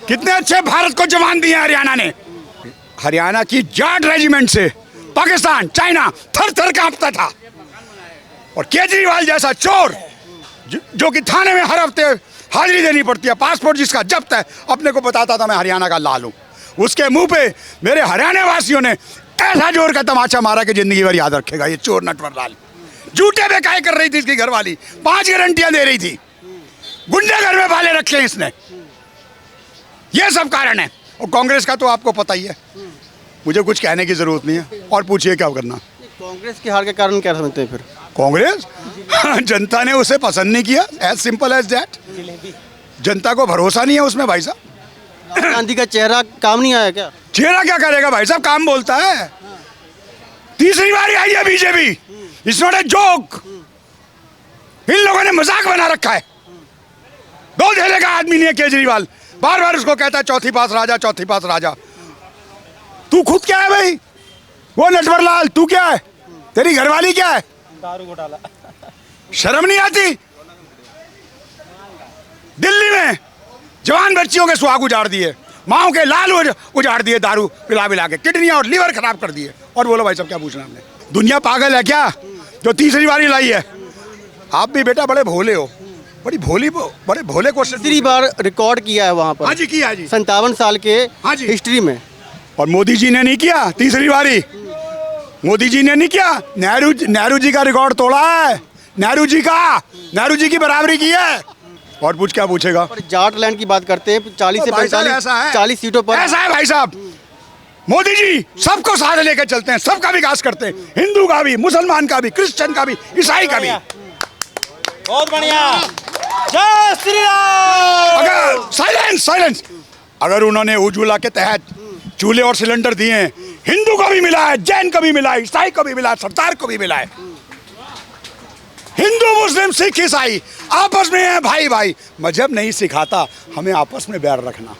कितने अच्छे भारत को जवान दिए हरियाणा ने। हरियाणा की जाट रेजिमेंट से पाकिस्तान, चाइना थर थर कांपता था। और केजरीवाल जैसा चोर जो कि थाने में हर हफ्ते हाजिरी देनी पड़ती है, पासपोर्ट जिसका जब्त है, अपने को बताता था मैं हरियाणा का लाल हूं। उसके मुंह पे मेरे हरियाणा वासियों ने ऐसा जोर का तमाचा मारा कि जिंदगी भर याद रखेगा। ये चोर नटवर लाल झूठे बेकाय कर रही थी इसकी घरवाली, 5 गारंटियां दे रही थी, गुंडे घर में पाले रखे हैं इसने। ये सब कारण है। और कांग्रेस का तो आपको पता ही है, मुझे कुछ कहने की जरूरत नहीं है। और पूछिए क्या करना। कांग्रेस की हार के कारण क्या समझते हैं फिर? कांग्रेस जनता ने उसे पसंद नहीं किया, एज सिंपल एज दैट। जनता को भरोसा नहीं है उसमें भाई साहब। राहुल गांधी का चेहरा काम नहीं आया क्या? चेहरा क्या करेगा भाई साहब, काम बोलता है। तीसरी बार आई है BJP, it's not a joke. इन लोगों ने मजाक बना रखा है। 2 ढेले का आदमी नहीं है केजरीवाल, बार बार उसको कहता है चौथी पास राजा, चौथी पास राजा। तू खुद क्या है भाई? वो नटवर लाल तू क्या है? तेरी घरवाली क्या है? दारू घोटाला। शर्म नहीं आती? दिल्ली में जवान बच्चियों के सुहाग उजाड़ दिए, माओ के लाल उजाड़ दिए, दारू पिला पिला के किडनियां और लीवर खराब कर दिए। और बोलो भाई साहब क्या पूछना हमने? दुनिया पागल है क्या जो तीसरी बारी लाई है? आप भी बेटा बड़े भोले हो, बड़े भोले क्वेश्चन। तीसरी बार रिकॉर्ड किया है वहाँ पर। हाँ जी किया जी, 57 साल के हाँ जी हिस्ट्री में। और मोदी जी ने नहीं किया तीसरी बारी? मोदी जी ने नहीं किया। नेहरू जी का रिकॉर्ड तोड़ा है, नेहरू जी की बराबरी की है। और पूछ क्या पूछेगा? पर जाट लैंड की बात करते हैं, 40 से 40 सीटों पर। ऐसा है भाई साहब, मोदी जी सबको साथ लेकर चलते हैं, सबका विकास करते हैं, हिंदू का भी, मुसलमान का भी, क्रिश्चियन का भी, ईसाई का भी। बहुत बढ़िया, जय श्री राम। अगर साइलेंस, अगर उन्होंने उज्ज्वला के तहत चूल्हे और सिलेंडर दिए हैं, हिंदू को भी मिला है, जैन को भी मिला है, ईसाई को भी मिला है, सरदार को भी मिला है। हिंदू मुस्लिम सिख ईसाई आपस में है भाई भाई। मजहब नहीं सिखाता हमें आपस में बैर रखना।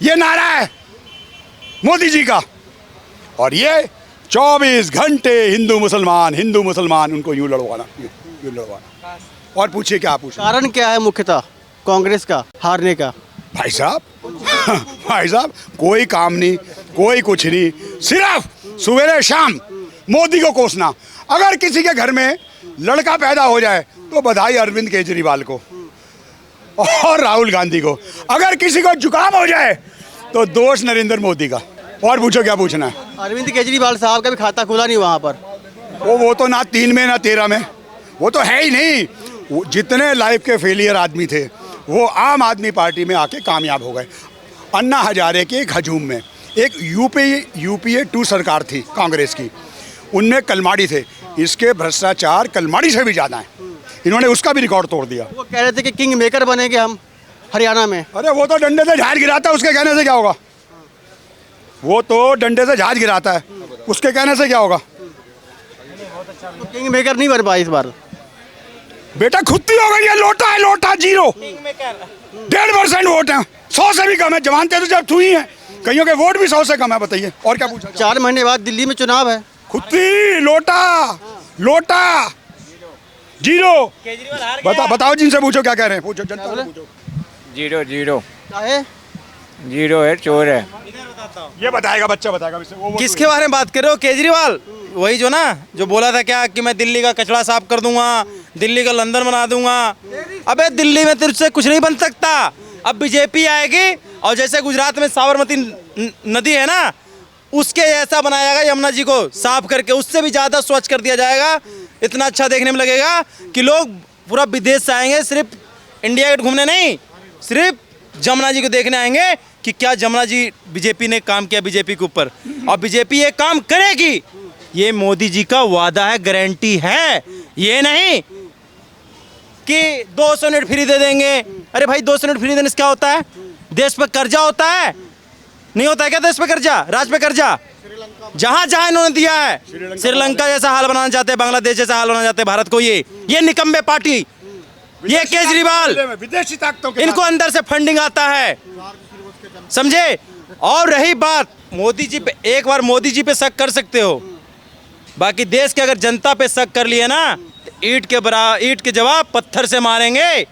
ये नारा है मोदी जी का। और ये 24 घंटे हिंदू मुसलमान उनको यूं लड़वाना। और पूछिए क्या पूछे? कारण क्या है मुख्यतः कांग्रेस का हारने का? भाई साहब कोई काम नहीं, कोई कुछ नहीं, सिर्फ सवेरे शाम मोदी को कोसना। अगर किसी के घर में लड़का पैदा हो जाए तो बधाई अरविंद केजरीवाल को और राहुल गांधी को। अगर किसी को जुकाम हो जाए तो दोष नरेंद्र मोदी का। और पूछो क्या पूछना है? अरविंद केजरीवाल साहब का भी खाता खुला नहीं वहाँ पर। वो तो ना 3 में ना 13 में, वो तो है ही नहीं। जितने लाइफ के फेलियर आदमी थे वो आम आदमी पार्टी में आके कामयाब हो गए। अन्ना हजारे के एक हजूम में एक यूपीए 2 सरकार थी कांग्रेस की, उनमें कलमाड़ी थे। इसके भ्रष्टाचार कलमाड़ी से भी ज़्यादा है। इन्होंने उसका भी रिकॉर्ड तोड़ दिया। वो कह रहे थे कि किंग मेकर बनेंगे हम हरियाणा में। अरे वो तो डंडे से जहाज गिराता है, उसके कहने से क्या होगा? वो तो डंडे से जहाज गिराता है, उसके कहने से क्या होगा? तो किंग मेकर नहीं बन पाई इस बार। बेटा खुद ही हो गई है, लोटा है, लोटा 0। 1.5% वोट है, 100 से भी कम है। जमानतें तो जब छुई हैं, कईयों के वोट भी 100 से कम है। बताइए और क्या पूछा? 4 महीने बाद दिल्ली में चुनाव है। खुद ही लोटा 0। बताओ जिनसे पूछो क्या कह रहे हैं, पूछो जनता से पूछो। 0 क्या है? 0 है, चोर है। ये बताएगा, बच्चा बताएगा। वो किसके बारे में बात कर रहे हो? केजरीवाल वही जो बोला था क्या कि मैं दिल्ली का कचरा साफ कर दूंगा, दिल्ली का लंदन बना दूंगा। अबे दिल्ली में तुझसे कुछ नहीं बन सकता। अब बीजेपी आएगी और जैसे गुजरात में साबरमती नदी है ना, उसके जैसा बनाया जाएगा, यमुना जी को साफ करके उससे भी ज़्यादा स्वच्छ कर दिया जाएगा। इतना अच्छा देखने में लगेगा कि लोग पूरा विदेश से आएंगे, सिर्फ इंडिया गेट घूमने नहीं, सिर्फ जमुना जी को देखने आएंगे कि क्या जमुना जी बीजेपी ने काम किया बीजेपी के ऊपर। और बीजेपी ये काम करेगी, ये मोदी जी का वादा है, गारंटी है। ये नहीं कि 200 यूनिट फ्री दे देंगे। अरे भाई 200 यूनिट फ्री देने से क्या होता है? देश पे कर्जा होता है? नहीं होता है क्या देश पे कर्जा, राज्य पे कर्जा? जहां जहां इन्होंने दिया है, श्रीलंका जैसा हाल बनाना चाहते हैं, बांग्लादेश जैसा हाल बनाना चाहते हैं भारत को। ये निकम्मे पार्टी, ये केजरीवाल, विदेशी ताकतों के इनको अंदर से फंडिंग आता है, समझे? और रही बात मोदी जी पे, एक बार मोदी जी पे शक कर सकते हो, बाकी देश के अगर जनता पे शक कर लिए ना, तो ईंट के जवाब पत्थर से मारेंगे।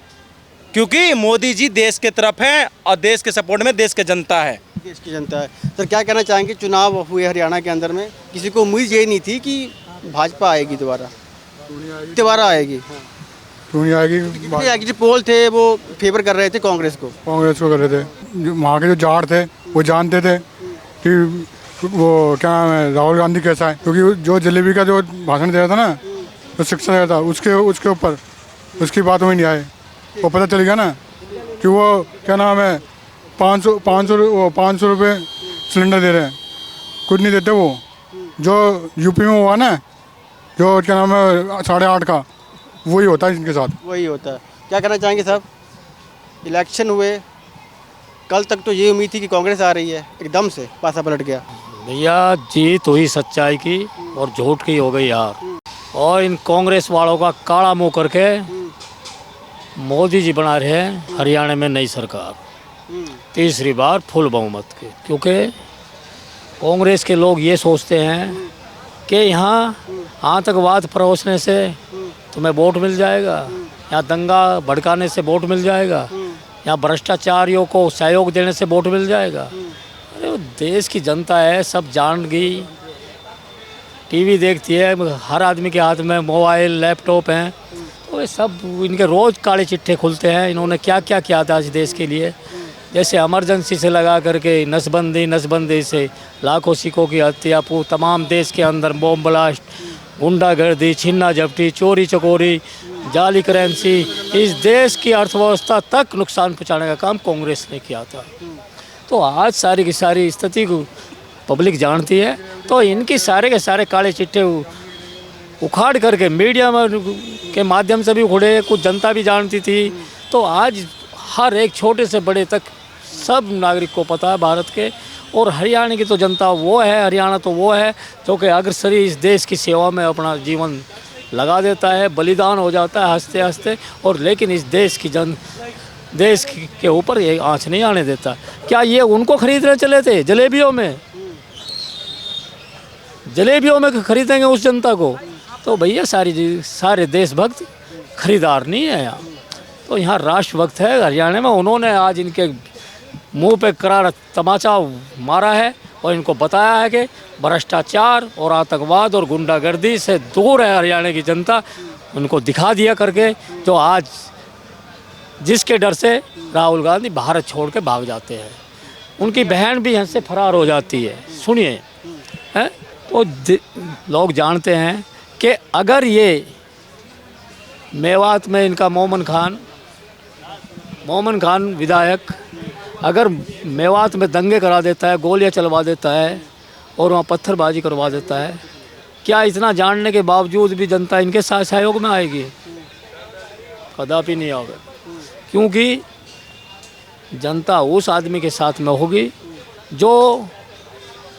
क्योंकि मोदी जी देश के तरफ हैं और देश के सपोर्ट में देश की जनता है। देश की जनता है। सर क्या कहना चाहेंगे, चुनाव हुए हरियाणा के अंदर में, किसी को उम्मीद यही नहीं थी कि भाजपा आएगी दोबारा आएगी। क्यों नहीं आएगी? कितने एग्जिट पोल थे वो फेवर कर रहे थे कांग्रेस को। कांग्रेस को कर रहे थे। जो वहाँ के जो जाट थे वो जानते थे कि वो क्या नाम है राहुल गांधी कैसा है, क्योंकि जो जलेबी का जो भाषण दे रहा था ना, जो शिक्षण दे रहा था उसके ऊपर उसकी बात में नहीं आए। वो पता चल गया ना कि वो क्या नाम है 500 रुपये सिलेंडर दे रहे हैं, कुछ नहीं देते वो। जो यूपी में हुआ ना, जो क्या नाम है 8.5 का, वही होता है इनके साथ। वही होता है। क्या कहना चाहेंगे साहब, इलेक्शन हुए, कल तक तो ये उम्मीद थी कि कांग्रेस आ रही है, एकदम से पासा पलट गया। भैया जीत हुई सच्चाई की और झूठ की हो गई यार। और इन कांग्रेस वालों का काला मुंह करके मोदी जी बना रहे हैं हरियाणा में नई सरकार, तीसरी बार फुल बहुमत के। क्योंकि कांग्रेस के लोग ये सोचते हैं कि यहाँ आतंकवाद परोसने से तुम्हें वोट मिल जाएगा, यहाँ दंगा भड़काने से वोट मिल जाएगा, यहाँ भ्रष्टाचारियों को सहयोग देने से वोट मिल जाएगा। अरे वो देश की जनता है, सब जान गई, टीवी देखती है, हर आदमी के हाथ में मोबाइल लैपटॉप हैं, तो ये सब इनके रोज़ काले चिट्ठे खुलते हैं। इन्होंने क्या क्या किया था इस देश के लिए, जैसे इमरजेंसी से लगा करके नसबंदी से लाखों सिखों की हत्या, तमाम देश के अंदर बॉम्ब ब्लास्ट, गुंडागर्दी, छीना झपटी, चोरी चकोरी, जाली करेंसी, इस देश की अर्थव्यवस्था तक नुकसान पहुंचाने का काम कांग्रेस ने किया था। तो आज सारी की सारी स्थिति को पब्लिक जानती है, तो इनकी सारे के सारे काले चिट्ठे उखाड़ करके मीडिया में के माध्यम से भी उखड़े, कुछ जनता भी जानती थी। तो आज हर एक छोटे से बड़े तक सब नागरिक को पता है भारत के। और हरियाणा की तो जनता वो है, हरियाणा तो वो है जो कि अग्रसरी इस देश की सेवा में अपना जीवन लगा देता है, बलिदान हो जाता है हंसते हंसते। और लेकिन इस देश के ऊपर ये आँच नहीं आने देता। क्या ये उनको खरीदने चले थे जलेबियों में खरीदेंगे उस जनता को? तो भैया सारे देशभक्त खरीदार नहीं है यहाँ, तो यहाँ राष्ट्रभक्त है हरियाणा में। उन्होंने आज इनके मुंह पे करारा तमाचा मारा है और इनको बताया है कि भ्रष्टाचार और आतंकवाद और गुंडागर्दी से दूर है हरियाणा की जनता। उनको दिखा दिया करके, जो आज जिसके डर से राहुल गांधी भारत छोड़ के भाग जाते हैं, उनकी बहन भी यहाँ से फरार हो जाती है। सुनिए, हैं तो लोग जानते हैं कि अगर ये मेवात में इनका मोमन खान विधायक अगर मेवात में दंगे करा देता है, गोलियां चलवा देता है और वहाँ पत्थरबाजी करवा देता है, क्या इतना जानने के बावजूद भी जनता इनके साथ सहयोग में आएगी? कदापि नहीं होगा। क्योंकि जनता उस आदमी के साथ में होगी जो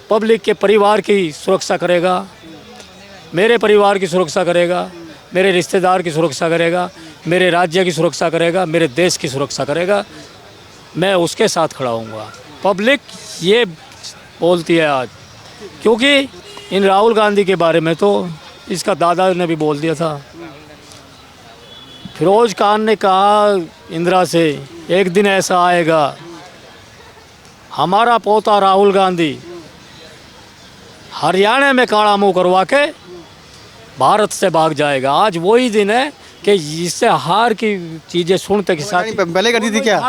पब्लिक के परिवार की सुरक्षा करेगा, मेरे परिवार की सुरक्षा करेगा, मेरे रिश्तेदार की सुरक्षा करेगा, मेरे राज्य की सुरक्षा करेगा, मेरे देश की सुरक्षा करेगा। मैं उसके साथ खड़ा हूँगा। पब्लिक ये बोलती है आज, क्योंकि इन राहुल गांधी के बारे में तो इसका दादा ने भी बोल दिया था। फिरोज खान ने कहा इंदिरा से, एक दिन ऐसा आएगा हमारा पोता राहुल गांधी हरियाणा में काला मुंह करवा के भारत से भाग जाएगा। आज वही दिन है कि इससे हार की चीज़ें सुनते के साथ पहले कर दी थी क्या?